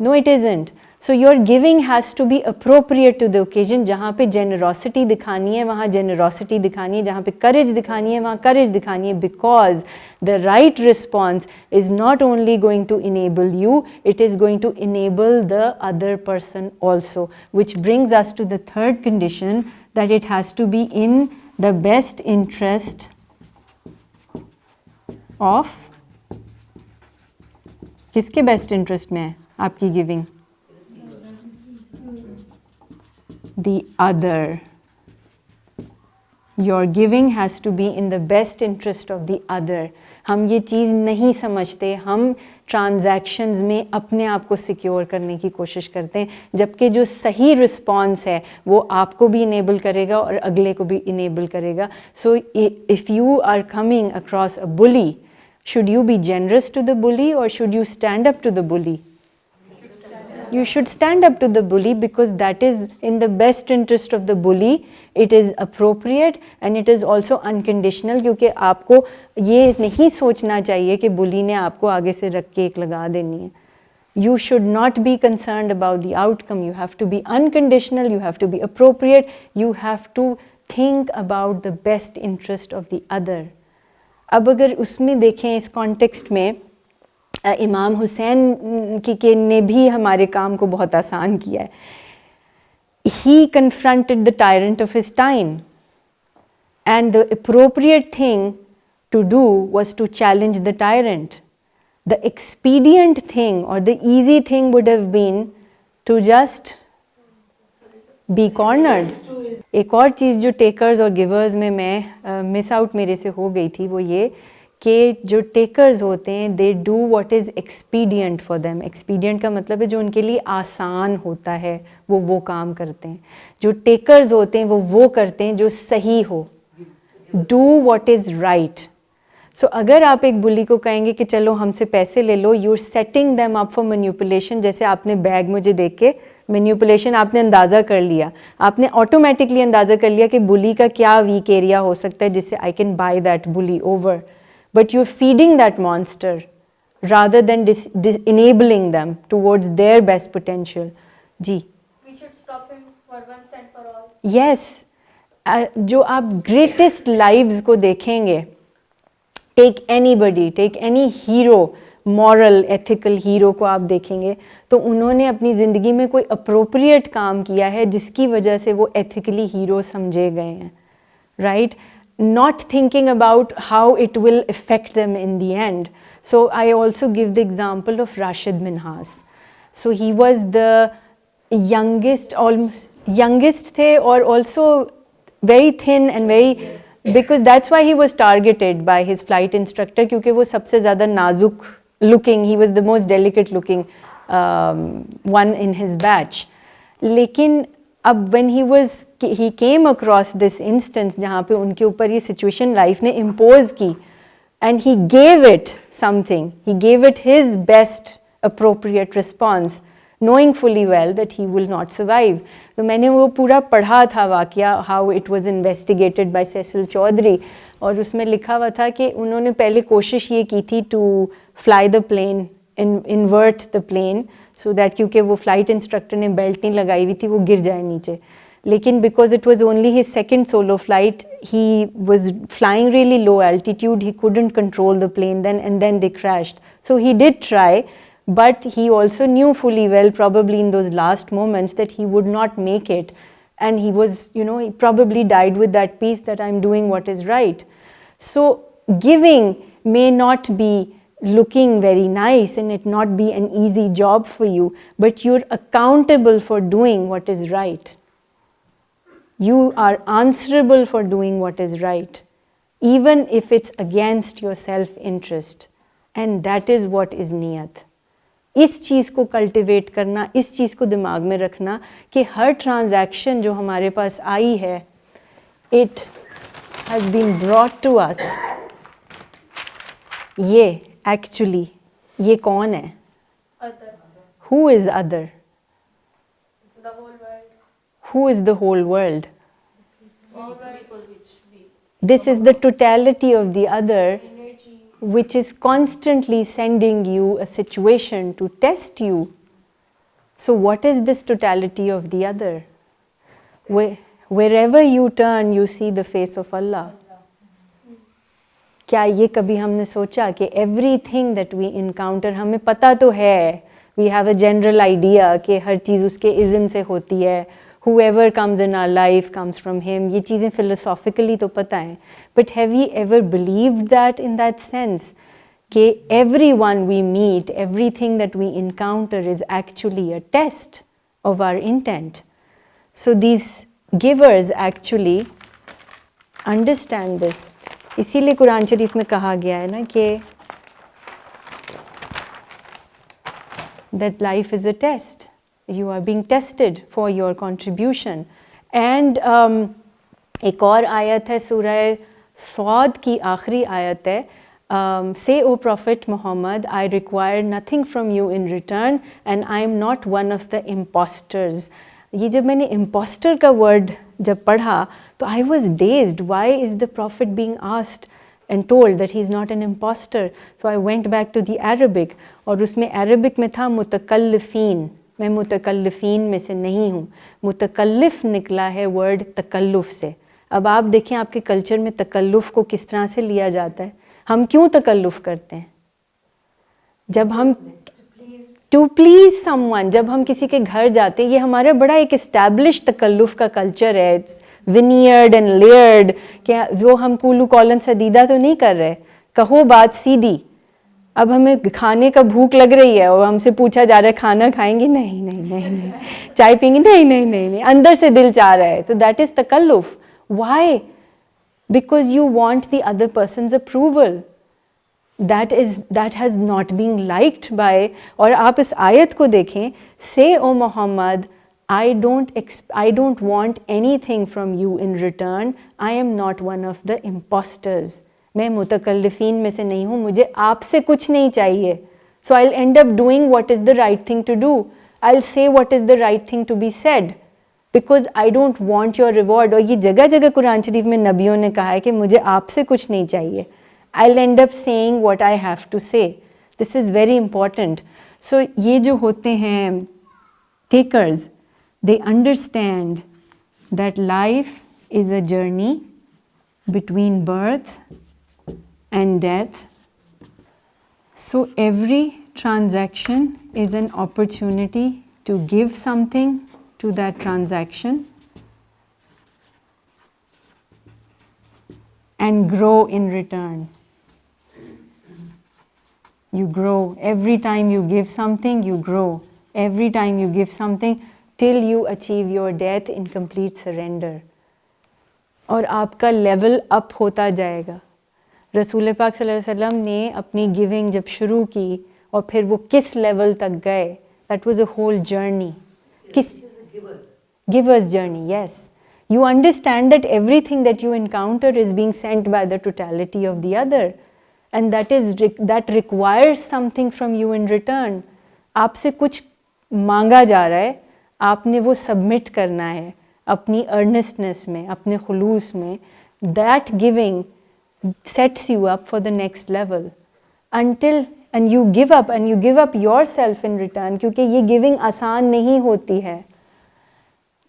No, it isn't. So your giving has to be appropriate to the occasion. जहाँ पे जेनरोसिटी दिखानी है वहाँ जेनरोसिटी दिखानी है, जहाँ पे करेज दिखानी है वहाँ करेज दिखानी है, because the right response is not only going to enable you, it is going to enable the other person also, which brings us to the third condition, that it has to be in the best interest of, किसके best interest में है आपकी giving? The other. Your giving has to be in the best interest of the other. हम ये चीज़ नहीं समझते, हम transactions में अपने आप को सिक्योर करने की कोशिश करते हैं, जबकि जो सही रिस्पॉन्स है वो आपको भी इनेबल करेगा और अगले को भी इनेबल करेगा। So if you are coming across a bully, should you be generous to the bully or should you stand up to the bully? You should stand up to the bully because that is in the best interest of the bully. It is appropriate and it is also unconditional, क्योंकि आपको ये नहीं सोचना चाहिए कि bully ने आपको आगे से रख के एक लगा देनी है. You should not be concerned about the outcome. You have to be unconditional. You have to be appropriate. You have to think about the best interest of the other. अब अगर उसमें देखें इस context में, इमाम हुसैन की ने भी हमारे काम को बहुत आसान किया है. He confronted the tyrant of his time and the appropriate thing to do was to challenge the tyrant. The expedient thing or the easy thing would have been to just be cornered. एक और चीज़ जो takers और givers में मैं miss out मेरे से हो गई थी वो ये कि जो टेकर्स होते हैं they do what is expedient for them. Expedient का मतलब है जो उनके लिए आसान होता है वो काम करते हैं. जो टेकर्स होते हैं वो करते हैं जो सही हो. Do what is right. So अगर आप एक बुली को कहेंगे कि चलो हमसे पैसे ले लो, you are setting them up for manipulation. जैसे आपने बैग मुझे देख के मैनिपुलेशन आपने अंदाज़ा कर लिया, आपने ऑटोमेटिकली अंदाज़ा कर लिया कि बुली का क्या वीक एरिया हो सकता है जिससे I can by that bully over. But you're feeding that monster rather than enabling them towards their best potential. जी. for once and for all. Yes, जो आप greatest lives को देखेंगे, take anybody, take any hero, moral, ethical hero को आप देखेंगे तो उन्होंने अपनी ज़िंदगी में कोई appropriate काम किया है जिसकी वजह से वो ethically hero समझे गए हैं, right? Not thinking about how it will affect them in the end. So I also give the example of Rashid Minhas. So he was the youngest, almost youngest थे और also very thin and very, because that's why he was targeted by his flight instructor क्योंकि वो सबसे ज़्यादा नाजुक looking, he was the most delicate looking one in his batch. लेकिन अब when he came across this instance जहाँ पे उनके ऊपर ये situation life ने impose की and he gave it something, he gave it his best appropriate response knowing fully well that he will not survive. तो मैंने वो पूरा पढ़ा था वाक़या how it was investigated by Cecil Chaudhary और उसमें लिखा हुआ था कि उन्होंने पहले कोशिश ये की थी to fly the plane, invert the plane so that क्योंकि वो flight instructor ने बेल्ट नहीं लगाई हुई थी वो गिर जाए नीचे, लेकिन because it was only his second solo flight, he was flying really low altitude, he couldn't control the plane then and then they crashed. So he did try, but he also knew fully well probably in those last moments that he would not make it, and he was, you know, he probably died with that peace that I'm doing what is right. So giving may not be looking very nice and it not be an easy job for you, but you're accountable for doing what is right. You are answerable for doing what is right, even if it's against your self-interest, and that is what is niyat. इस चीज़ को cultivate करना, इस चीज़ को दिमाग में रखना कि हर transaction जो हमारे पास आई है, it has been brought to us. ये actually, ये कौन है? Other. Who is other? The whole world. Who is the whole world? All the people which we. This is the totality of the other, Energy. which is constantly sending you a situation to test you. So what is this totality of the other? Wherever you turn, you see the face of Allah. क्या ये कभी हमने सोचा कि everything that we encounter, हमें पता तो है, we have a general idea कि हर चीज़ उसके इज़्न से होती है, whoever comes in our life comes from him, ये चीज़ें philosophically तो पता है, but have we ever believed that in that sense कि everyone we meet, everything that we encounter is actually a test of our intent? So these givers actually understand this. इसीलिए कुरान शरीफ में कहा गया है ना कि that life is a test. You are being tested for your contribution. And एक और आयत है सूरह सौद की आखिरी आयत है, Say, O Prophet Muhammad, I require nothing from you in return and I am not one of the imposters. ये जब मैंने imposter का word जब पढ़ा तो I was dazed. Why is the Prophet being asked and told that he is not an imposter? So I went back to the Arabic और उसमें Arabic में था मुतकल्लिफीन. मैं मुतकल्लिफीन में से नहीं हूँ. मुतकल्लिफ निकला है word तकल्लुफ से. अब आप देखें आपके कल्चर में तकल्लुफ को किस तरह से लिया जाता है. हम क्यों तकल्लुफ करते हैं? जब हम टू प्लीज समवन, जब हम किसी के घर जाते हैं, ये हमारा बड़ा एक एस्टैब्लिश तकल्लुफ का कल्चर है. It's veneered and layered. क्या जो हम कूलू कॉलन सदीदा तो नहीं कर रहे, कहो बात सीधी. अब हमें खाने का भूख लग रही है और हमसे पूछा जा रहा है खाना खाएंगे, नहीं नहीं नहीं नहीं. चाय पीएंगे, नहीं नहीं नहीं नहीं. अंदर से दिल चाह रहा है. तो दैट इज तकल्लुफ. Why? Because you want the other person's approval. That has not been liked by. और आप इस आयत को देखें. Say, O Muhammad, I don't want anything from you in return. I am not one of the imposters. मैं मुतकल्लिफीन में से नहीं हूँ. मुझे आपसे कुछ नहीं चाहिए. So I'll end up doing what is the right thing to do. I'll say what is the right thing to be said. Because I don't want your reward. और ये जगह जगह कुरान शरीफ में नबियों ने कहा है कि मुझे आपसे कुछ नहीं चाहिए. I'll end up saying what I have to say. This is very important. So ये जो होते हैं takers, they understand that life is a journey between birth and death. So every transaction is an opportunity to give something to that transaction and grow in return. You grow. Every time you give something, you grow. Every time you give something till you achieve your death in complete surrender. और आपका level up होता जाएगा. रसूल पाक सल्लल्लाहु अलैहि वसल्लम ने अपनी गिविंग जब शुरू की और फिर वो किस लेवल तक गए, that was a whole journey. किस givers journey, yes. You understand that everything that you encounter is being sent by the totality of the other, and that requires something from you in return. आपसे कुछ मांगा जा रहा है, आपने वो submit करना है अपनी earnestness में, अपने खुलूस में. That giving sets you up for the next level and you give up yourself in return, क्योंकि ये giving आसान नहीं होती है.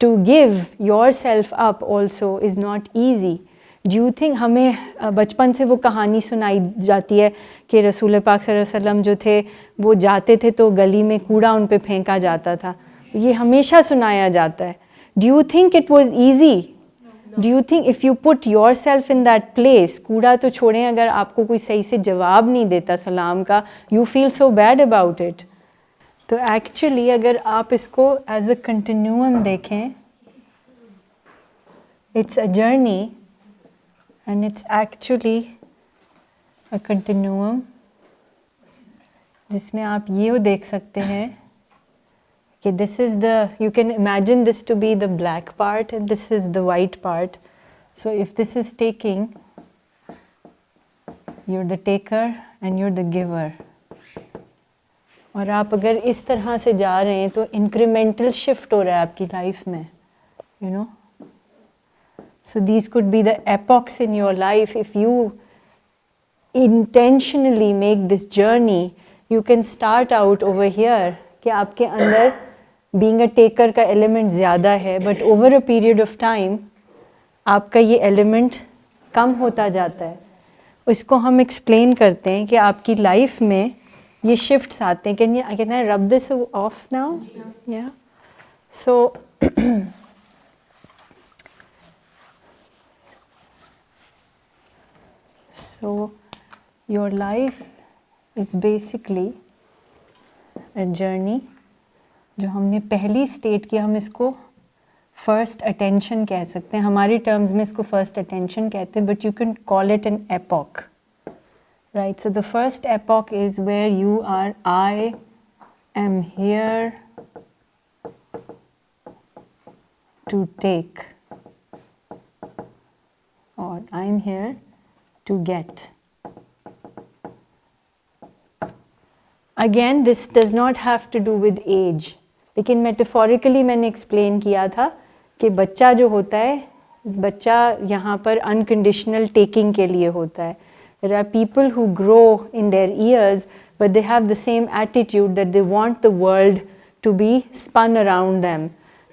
To give yourself up also is not easy. Do you think हमें बचपन से वो कहानी सुनाई जाती है कि रसूल पाक सल्लल्लाहु अलैहि वसल्लम जो थे वो जाते थे तो गली में कूड़ा उन पे फेंका जाता था. ये हमेशा सुनाया जाता है. Do you think it was easy? Do you think if you put yourself in that place, कूड़ा तो छोड़ें, अगर आपको कोई सही से जवाब नहीं देता सलाम का, you feel so bad about it. तो एक्चुअली अगर आप इसको एज अ कंटिन्यूम देखें, it's a journey and it's actually a continuum जिसमें आप ये देख सकते हैं कि this is the, you can imagine this to be the black part and this is the white part. So if this is taking, you are the taker and you are the giver. और आप अगर इस तरह से जा रहे हैं तो इंक्रीमेंटल शिफ्ट हो रहा है आपकी लाइफ में, you know. So these could be the epochs in your life. If you intentionally make this journey, you can start out over here कि आपके अंदर बीइंग अ टेकर का एलिमेंट ज़्यादा है, but over a period of time आपका ये element कम होता जाता है. इसको हम एक्सप्लेन करते हैं कि आपकी लाइफ में ये शिफ्ट्स आते हैं. Can I rub this of now? या so your life is basically a journey. जो हमने पहली स्टेट की, हम इसको फर्स्ट अटेंशन कह सकते हैं. हमारी टर्म्स में इसको फर्स्ट अटेंशन कहते हैं, but you can call it an epoch. Right, so the first epoch is where you are, I am here to take, or I am here to get. Again, this does not have to do with age. लेकिन metaphorically मैंने explain किया था कि बच्चा जो होता है, बच्चा यहाँ पर unconditional taking के लिए होता है. There are people who grow in their years, but they have the same attitude that they want the world to be spun around them.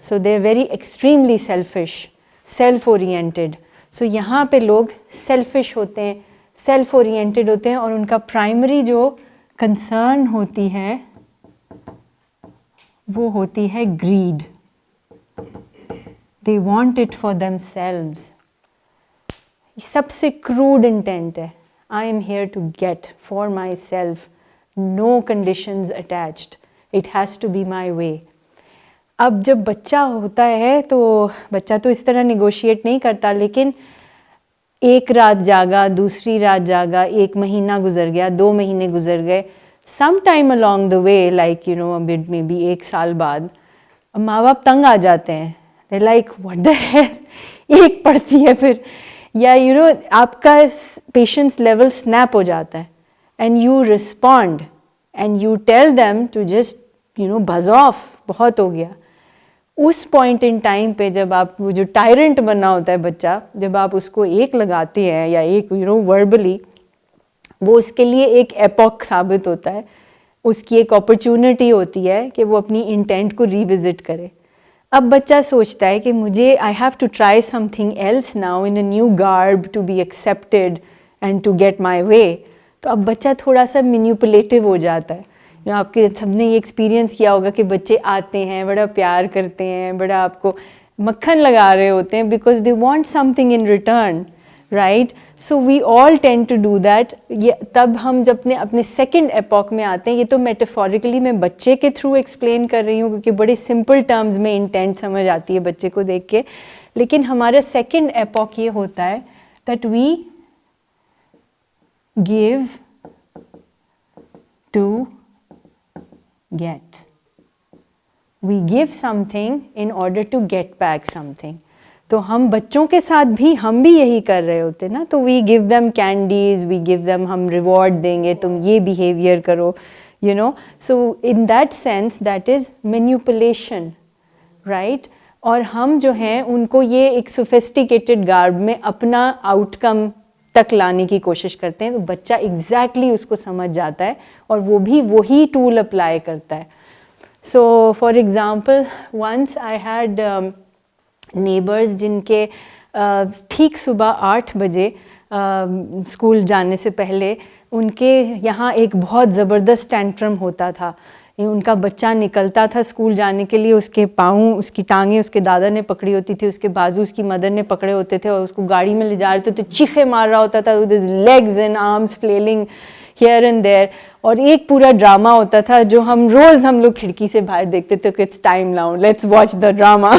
So they're very extremely selfish, self-oriented. So यहाँ पे लोग selfish होते हैं, self-oriented होते हैं, और उनका primary जो concern होती है वो होती है greed. They want it for themselves. सबसे crude intent है. I am here to get for myself, no conditions attached. It has to be my way. अब जब बच्चा होता है तो बच्चा तो इस तरह negotiate नहीं करता, लेकिन एक रात जागा, दूसरी रात जागा, एक महीना गुजर गया, 2 महीने गुजर गए. Some time along the way, like you know, a bit maybe 1 साल बाद, माँ बाप तंग आ जाते हैं. They're like, what the hell? एक पढ़ती है फिर, या यू नो आपका पेशेंस लेवल स्नैप हो जाता है, and you respond and you tell them to just you know buzz off, बहुत हो गया. उस पॉइंट इन टाइम पे जब आप वो जो टायरेंट बना होता है बच्चा, जब आप उसको एक लगाते हैं या एक यू नो वर्बली, वो उसके लिए एक एपॉक साबित होता है. उसकी एक अपॉर्चुनिटी होती है कि वो अपनी इंटेंट को रिविजिट करे. अब बच्चा सोचता है कि मुझे I have to try something else now in a new garb to be accepted and to get my way. तो अब बच्चा थोड़ा सा मैनिपुलेटिव हो जाता है. आपके सबने ये एक्सपीरियंस किया होगा कि बच्चे आते हैं, बड़ा प्यार करते हैं, बड़ा आपको मक्खन लगा रहे होते हैं because they want something in return, right. So we all tend to do that. ये तब हम जब अपने सेकंड एपॉक में आते हैं. ये तो मेटाफोरिकली मैं बच्चे के थ्रू एक्सप्लेन कर रही हूँ क्योंकि बड़े सिंपल टर्म्स में इंटेंट समझ आती है बच्चे को देख के. लेकिन हमारा सेकंड एपॉक ये होता है that we give to get. We give something in order to get back something. तो हम बच्चों के साथ भी हम भी यही कर रहे होते ना. तो we give them candies, we give them, हम reward देंगे, तुम ये behavior करो, you know. So in that sense that is manipulation, right. और हम जो हैं उनको ये एक sophisticated garb में अपना outcome तक लाने की कोशिश करते हैं. तो बच्चा एग्जैक्टली उसको समझ जाता है और वो भी वही टूल अप्लाई करता है. So for example once I had neighbours जिनके ठीक सुबह 8 बजे स्कूल जाने से पहले उनके यहाँ एक बहुत ज़बरदस्त टेंट्रम होता था. उनका बच्चा निकलता था स्कूल जाने के लिए, उसके पाँव, उसकी टांगें उसके दादा ने पकड़ी होती थी, उसके बाजू उसकी मदर ने पकड़े होते थे और उसको गाड़ी में ले जा रहे थे तो चीखे मार रहा होता था with his legs and arms flailing here and there. और एक पूरा ड्रामा होता था जो हम रोज़ हम लोग खिड़की से बाहर देखते थे कि it's time now let's watch the drama.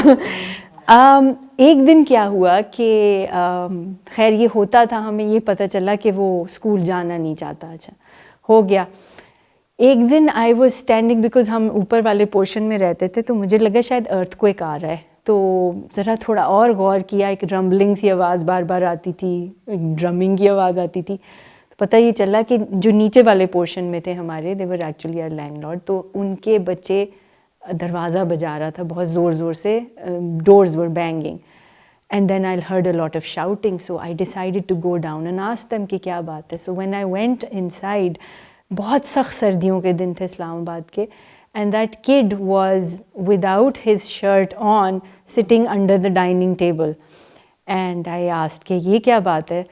एक दिन क्या हुआ कि खैर ये होता था, हमें ये पता चला कि वो स्कूल जाना नहीं चाहता. अच्छा हो गया. एक दिन आई वॉज स्टैंडिंग बिकॉज हम ऊपर वाले पोर्शन में रहते थे तो मुझे लगा शायद अर्थक्वेक आ रहा है. तो ज़रा थोड़ा और गौर किया, एक रम्बलिंग सी आवाज़ बार बार आती थी, एक ड्रमिंग की आवाज़ आती थी. तो पता ये चला कि जो नीचे वाले पोर्शन में थे हमारे, दे वर एक्चुअली आवर लैंडलॉर्ड. तो उनके बच्चे दरवाज़ा बजा रहा था बहुत ज़ोर ज़ोर से, doors were banging. And then I heard a lot of shouting. So I decided to go down and ask them कि क्या बात है. So when I went inside, बहुत सख्त सर्दियों के दिन थे इस्लामाबाद के, and that kid was without his shirt on sitting under the dining table. And I asked कि ये क्या बात है.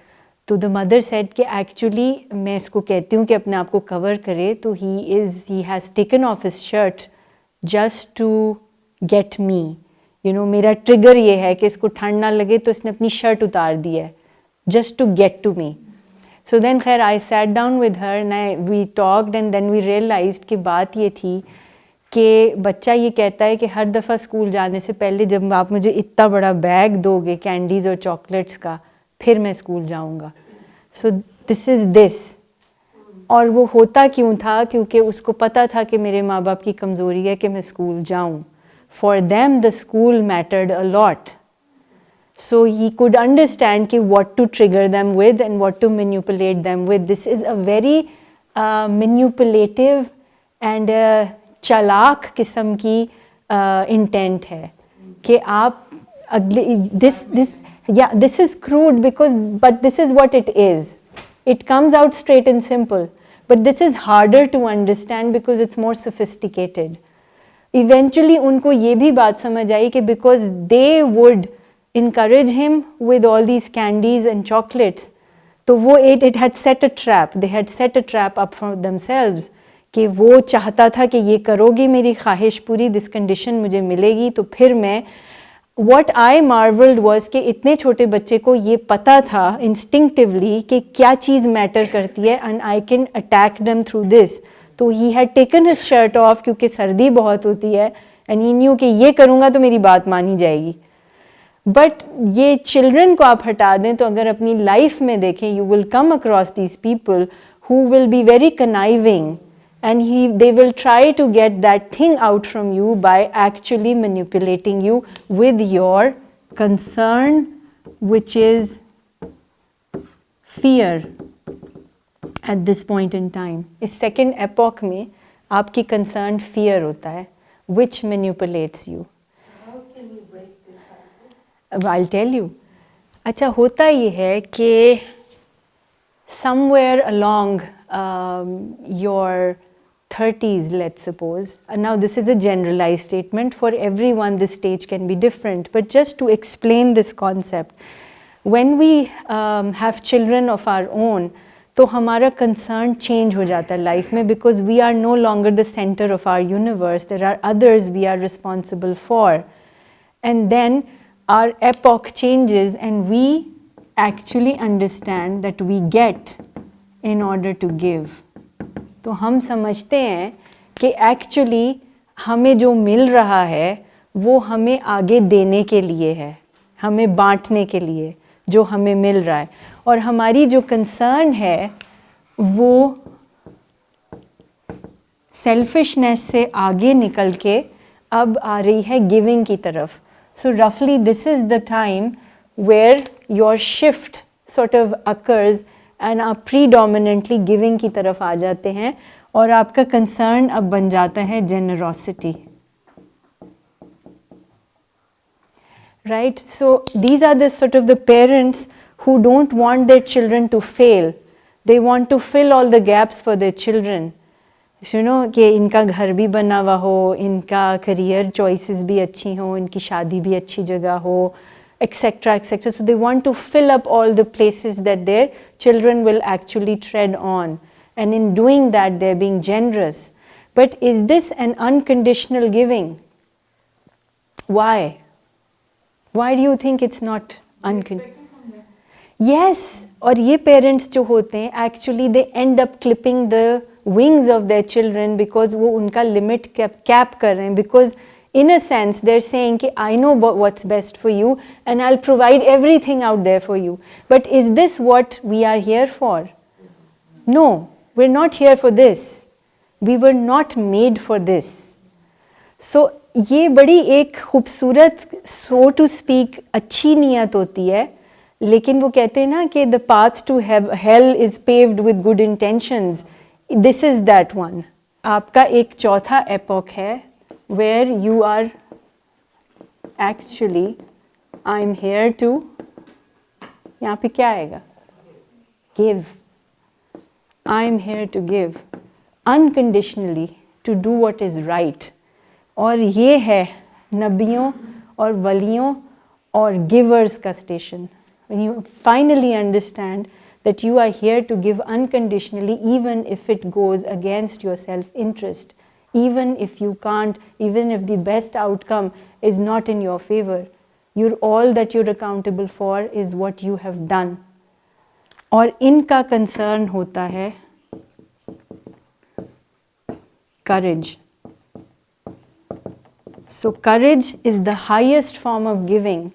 तो द मदर सेड कि एक्चुअली मैं इसको कहती हूँ कि अपने आप को कवर करे, तो he has taken off his shirt just to get me. You know मेरा ट्रिगर ये है कि इसको ठंड ना लगे तो इसने अपनी शर्ट उतार दी है just to get to me. So then खैर I sat down with her and we talked and then we realized कि बात ये थी कि बच्चा ये कहता है कि हर दफ़ा स्कूल जाने से पहले जब आप मुझे इतना बड़ा बैग दोगे कैंडीज़ और चॉकलेट्स का, फिर मैं स्कूल जाऊँगा. So this is this. और वो होता क्यों था? क्योंकि उसको पता था कि मेरे माँ बाप की कमज़ोरी है कि मैं स्कूल जाऊँ. For them the school mattered a lot. So he could understand कि what to trigger them with and what to manipulate them with. This is a very manipulative and चालाक किस्म की intent है कि आप अगले this is crude but this is what it is. It comes out straight and simple, but this is harder to understand because it's more sophisticated. Eventually उनको ये भी बात समझ आई कि because they would encourage him with all these candies and chocolates, तो वो it had set a trap. They had set a trap up for themselves कि वो चाहता था कि ये करोगी मेरी ख्वाहिश पूरी, this condition मुझे मिलेगी तो फिर मैं. What I marveled was कि इतने छोटे बच्चे को ये पता था instinctively कि क्या चीज़ मैटर करती है and I can attack them through this. तो he had taken his shirt off क्योंकि सर्दी बहुत होती है and he knew कि ये करूँगा तो मेरी बात मानी जाएगी. बट ये चिल्ड्रन को आप हटा दें तो अगर अपनी लाइफ में देखें, you will come across these people who will be very conniving and they will try to get that thing out from you by actually manipulating you with your concern, which is fear at this point in time. इस second epoch में आपकी concern fear होता है which manipulates you. I'll tell you. अच्छा होता ये है कि somewhere along your 30s, let's suppose. Now this is a generalized statement. For everyone this stage can be different, but just to explain this concept, when we have children of our own, तो हमारा concern change हो जाता है life में, because we are no longer the center of our universe. There are others we are responsible for. And then our epoch changes and we actually understand that we get in order to give. तो हम समझते हैं कि actually हमें जो मिल रहा है वो हमें आगे देने के लिए है, हमें बांटने के लिए जो हमें मिल रहा है, और हमारी जो कंसर्न है वो सेल्फिशनेस से आगे निकल के अब आ रही है गिविंग की तरफ. सो रफली this is the time where your shift sort of occurs and आप प्रीडोमिनेंटली गिविंग की तरफ आ जाते हैं और आपका कंसर्न अब बन जाता है generosity. Right? So these are the sort of the parents who don't want their children to fail. They want to fill all the gaps for their children. You know, कि इनका घर भी बना हुआ हो, इनका career choices भी अच्छी हो, इनकी शादी भी अच्छी जगह हो, etc., etc. So they want to fill up all the places that their children will actually tread on. And in doing that, they're being generous. But is this an unconditional giving? Why? Why do you think it's not unconditional? Yes, और ये parents जो होते हैं actually they end up clipping the wings of their children because वो उनका limit cap कर रहे हैं, because in a sense they're saying कि I know what's best for you and I'll provide everything out there for you. But is this what we are here for? No, we're not here for this. We were not made for this. So ये बड़ी एक खूबसूरत so to speak अच्छी नियत होती है, लेकिन वो कहते हैं ना कि the path to hell is paved with good intentions. This is that one. आपका एक चौथा epoch है where you are actually, I'm here to, यहाँ पे क्या आएगा? Give. I'm here to give unconditionally, to do what is right. और ये है नबियों और वलियों और गिवर्स का station. When you finally understand that you are here to give unconditionally, even if it goes against your self-interest, even if you can't, even if the best outcome is not in your favor, all that you're accountable for is what you have done. और इनका concern होता है courage. So courage is the highest form of giving.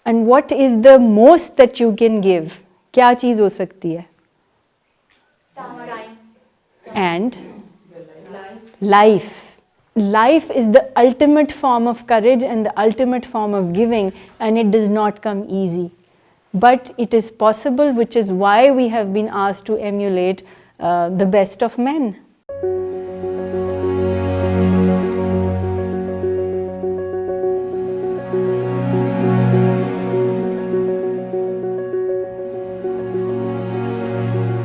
And what is the most that you can give? क्या चीज़ हो सकती है? And life. Life is the ultimate form of courage and the ultimate form of giving, and it does not come easy. But it is possible, which is why we have been asked to emulate the best of men.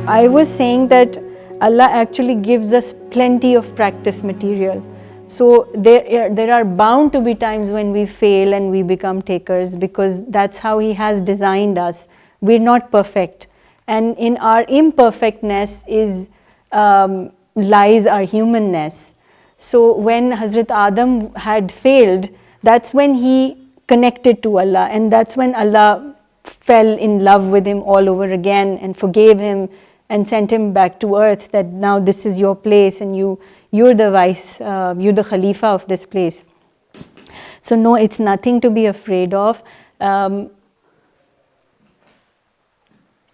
I was saying that Allah actually gives us plenty of practice material. So there are bound to be times when we fail and we become takers, because that's how He has designed us. We're not perfect. And in our imperfectness lies our humanness. So when Hazrat Adam had failed, that's when he connected to Allah, and that's when Allah fell in love with him all over again and forgave him and sent him back to earth, that now this is your place and you're the vice, you're the Khalifa of this place. So no, it's nothing to be afraid of. Allah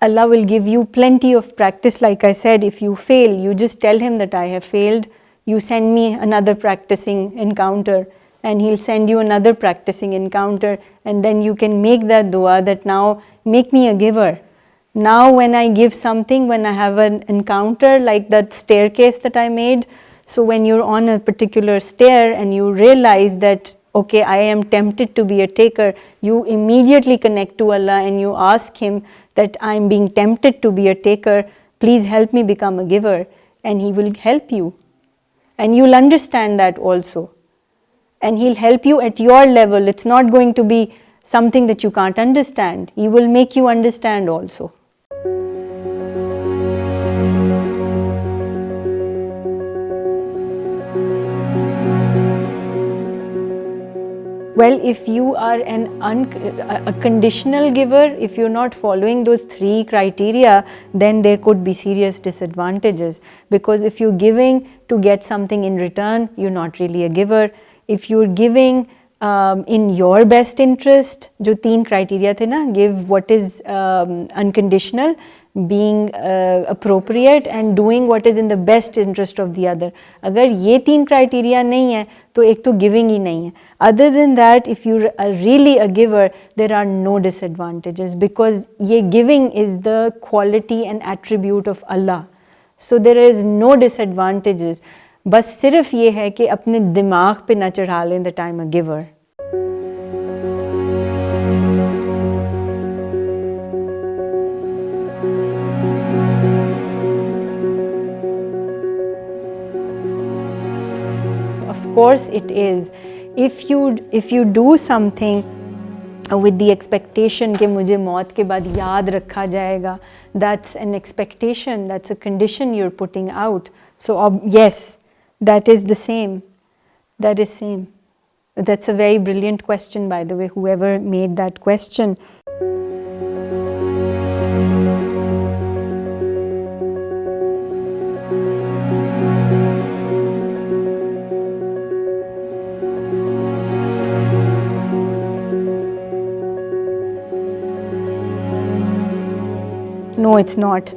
will give you plenty of practice. Like I said, if you fail, you just tell Him that I have failed. You send me another practicing encounter, and He'll send you another practicing encounter, and then you can make that dua that now make me a giver. Now when I give something, when I have an encounter like that staircase that I made, so when you're on a particular stair and you realize that, okay, I am tempted to be a taker, you immediately connect to Allah and you ask Him that I'm being tempted to be a taker, please help me become a giver, and He will help you. and you'll understand that also. And he'll help you at your level. It's not going to be something that you can't understand. He will make you understand also. Well, if you are a conditional giver, if you're not following those 3 criteria, then there could be serious disadvantages. Because if you're giving to get something in return, you're not really a giver. If you're giving in your best interest, जो 3 criteria थे ना, give what is unconditional, being appropriate and doing what is in the best interest of the other. अगर ये 3 criteria नहीं है, तो एक तो giving ही नहीं है. Other than that, if you are really a giver, there are no disadvantages, because ये giving is the quality and attribute of Allah. So there is no disadvantages. बस सिर्फ ये है कि अपने दिमाग पे ना चढ़ा लें that I'm a giver. Of course it is. If you do something with the expectation कि मुझे मौत के बाद याद रखा जाएगा, that's an expectation, that's a condition you're putting out. So yes, that is the same. That is same. That's a very brilliant question, by the way, whoever made that question. No, it's not.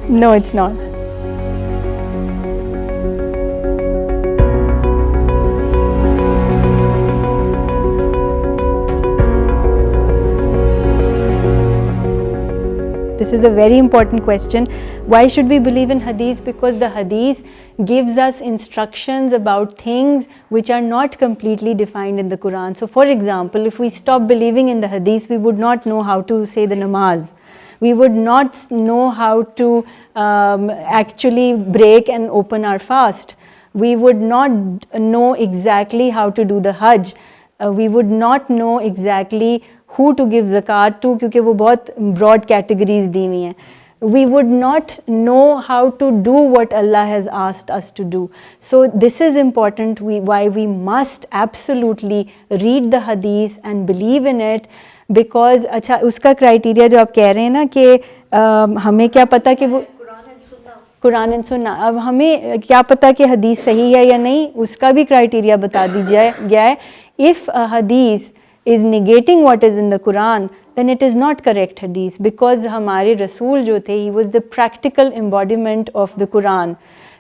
No, it's not. This is a very important question. Why should we believe in hadith? Because the hadith gives us instructions about things which are not completely defined in the Quran. So for example, if we stop believing in the hadith, we would not know how to say the namaz. We would not know how to actually break and open our fast. We would not know exactly how to do the Hajj. We would not know exactly who to give zakat to, क्योंकि वो बहुत broad categories दी हुई हैं. We would not know how to do what Allah has asked us to do. So this is important, why we must absolutely read the hadith and believe in it, because अच्छा उसका criteria जो आप कह रहे हैं ना कि हमें क्या पता कि वो कुरान एंड सुन्ना, अब हमें क्या पता कि हदीस सही है या नहीं, उसका भी क्राइटेरिया बता दिया गया है. If a hadith is negating what is in the Quran, then it is not correct hadith, because हमारे रसूल जो थे, he was the practical embodiment of the Quran.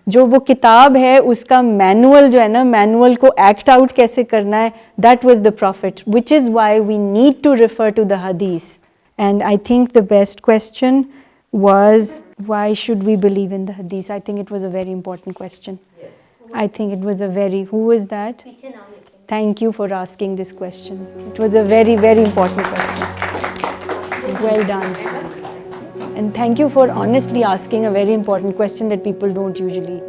जो वो किताब है उसका मैनुअल जो है ना, मैनुअल को एक्ट आउट कैसे करना है, that was the prophet, which is why we need to refer to the hadith. And I think the best question was, why should we believe in the hadith? I think it was a very important question. Yes. I think it was a very, who was that? Thank you for asking this question. It was a very, very important question. Well done. And thank you for honestly asking a very important question that people don't usually